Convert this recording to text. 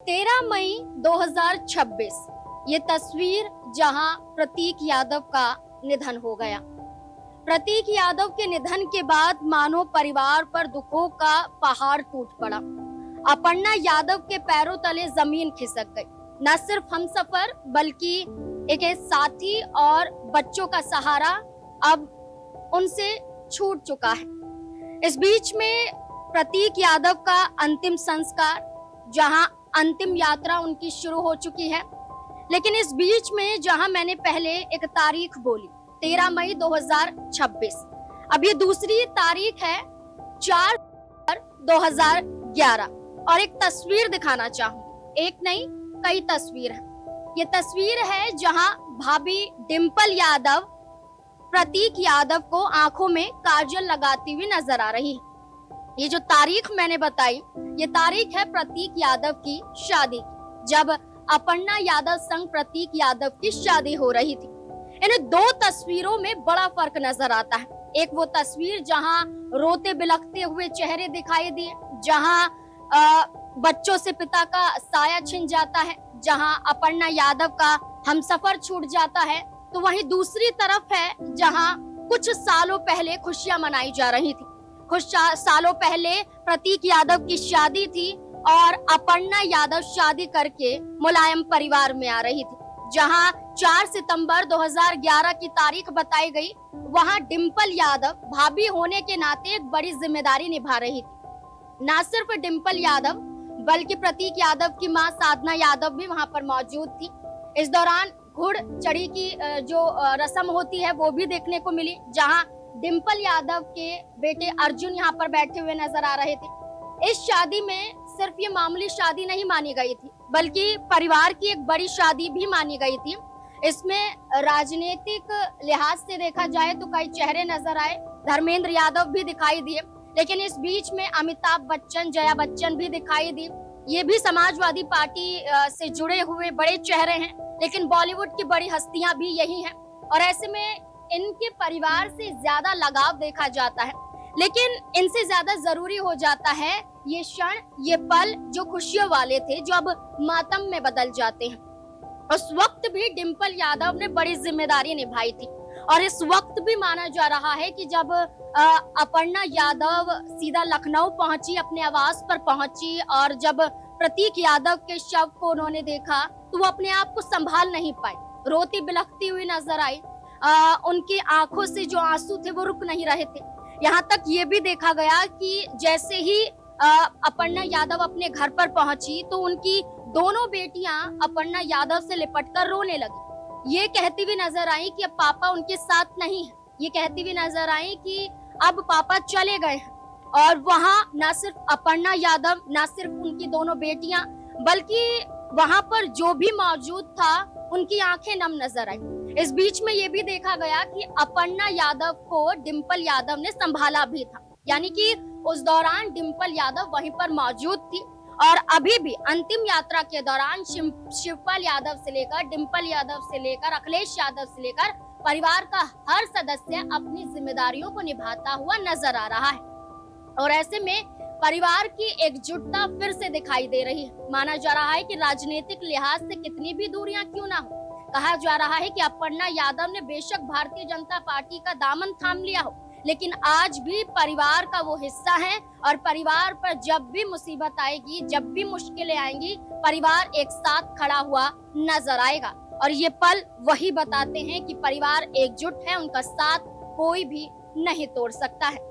13 मई 2026 ये तस्वीर जहां प्रतीक यादव का निधन हो गया। प्रतीक यादव के निधन के बाद मानो परिवार पर दुखों का पहाड़ टूट पड़ा। अपर्णा यादव के पैरों तले जमीन खिसक गई। न सिर्फ हमसफर बल्कि एक साथी और बच्चों का सहारा अब उनसे छूट चुका है। इस बीच में प्रतीक यादव का अंतिम संस्कार, जहां अंतिम यात्रा उनकी शुरू हो चुकी है, लेकिन इस बीच में जहां मैंने पहले एक तारीख बोली 13 मई 2026, अब ये दूसरी तारीख है 4 2011 और एक तस्वीर दिखाना चाहूंगी। एक नहीं, कई तस्वीर है। ये तस्वीर है जहां भाभी डिंपल यादव प्रतीक यादव को आंखों में काजल लगाती हुई नजर आ रही है। ये जो तारीख मैंने बताई, ये तारीख है प्रतीक यादव की शादी की, जब अपर्णा यादव संग प्रतीक यादव की शादी हो रही थी। इन दो तस्वीरों में बड़ा फर्क नजर आता है। एक वो तस्वीर जहां रोते बिलखते हुए चेहरे दिखाई दिए, जहां बच्चों से पिता का साया छिन जाता है, जहां अपर्णा यादव का हमसफर छूट जाता है, तो वहीं दूसरी तरफ है जहां कुछ सालों पहले खुशियां मनाई जा रही थी। कुछ सालों पहले प्रतीक यादव की शादी थी और अपर्णा यादव शादी करके मुलायम परिवार में आ रही थी। जहां 4 सितंबर 2011 की तारीख बताई गई, वहां डिंपल यादव भाभी होने के नाते एक बड़ी जिम्मेदारी निभा रही थी। न सिर्फ डिंपल यादव बल्कि प्रतीक यादव की मां साधना यादव भी वहां पर मौजूद थी। इस दौरान घुड़ चढ़ी की जो रस्म होती है वो भी देखने को मिली, जहां डिंपल यादव के बेटे अर्जुन यहाँ पर बैठे हुए नजर आ रहे थे। इस शादी में सिर्फ ये मामूली शादी नहीं मानी गई थी, बल्कि परिवार की एक बड़ी शादी भी मानी गई थी। इसमें राजनीतिक लिहाज से देखा जाए तो कई चेहरे नजर आए, धर्मेंद्र यादव भी दिखाई दिए, लेकिन इस बीच में अमिताभ बच्चन, जया बच्चन भी दिखाई दी। ये भी समाजवादी पार्टी से जुड़े हुए बड़े चेहरे हैं, लेकिन बॉलीवुड की बड़ी हस्तियां भी यही हैं और ऐसे में इनके परिवार से ज्यादा लगाव देखा जाता है। लेकिन इनसे ज्यादा जरूरी हो जाता है ये क्षण, ये पल जो खुशियों वाले थे, जो अब मातम में बदल जाते हैं। उस वक्त भी डिंपल यादव ने बड़ी जिम्मेदारी निभाई थी और इस वक्त भी माना जा रहा है कि जब अपर्णा यादव सीधा लखनऊ पहुंची, अपने आवास पर पहुंची और जब प्रतीक यादव के शव को उन्होंने देखा तो वो अपने आप को संभाल नहीं पाई, रोती बिलखती हुई नजर आई। उनकी आंखों से जो आंसू थे वो रुक नहीं रहे थे। यहाँ तक ये भी देखा गया कि जैसे ही अपर्णा यादव अपने घर पर पहुंची तो उनकी दोनों बेटियां अपर्णा यादव से लिपटकर रोने लगी। ये कहती हुई नजर आई कि अब पापा उनके साथ नहीं है। ये कहती हुई नजर आई कि अब पापा चले गए हैं। और वहाँ न सिर्फ अपर्णा यादव, न सिर्फ उनकी दोनों बेटियां, बल्कि वहाँ पर जो भी मौजूद था उनकी आंखें नम नजर आई। इस बीच में ये भी देखा गया कि अपर्णा यादव को डिंपल यादव ने संभाला भी था, यानी कि उस दौरान डिंपल यादव वहीं पर मौजूद थी। और अभी भी अंतिम यात्रा के दौरान शिवपाल यादव से लेकर, डिंपल यादव से लेकर, अखिलेश यादव से लेकर परिवार का हर सदस्य अपनी जिम्मेदारियों को निभाता हुआ नजर आ रहा है और ऐसे में परिवार की एकजुटता फिर से दिखाई दे रही है। माना जा रहा है कि राजनीतिक लिहाज से कितनी भी दूरियां क्यों ना हो, कहा जा रहा है कि अपर्णा यादव ने बेशक भारतीय जनता पार्टी का दामन थाम लिया हो, लेकिन आज भी परिवार का वो हिस्सा है और परिवार पर जब भी मुसीबत आएगी, जब भी मुश्किलें आएंगी, परिवार एक साथ खड़ा हुआ नजर आएगा। और ये पल वही बताते हैं कि परिवार एकजुट है, उनका साथ कोई भी नहीं तोड़ सकता है।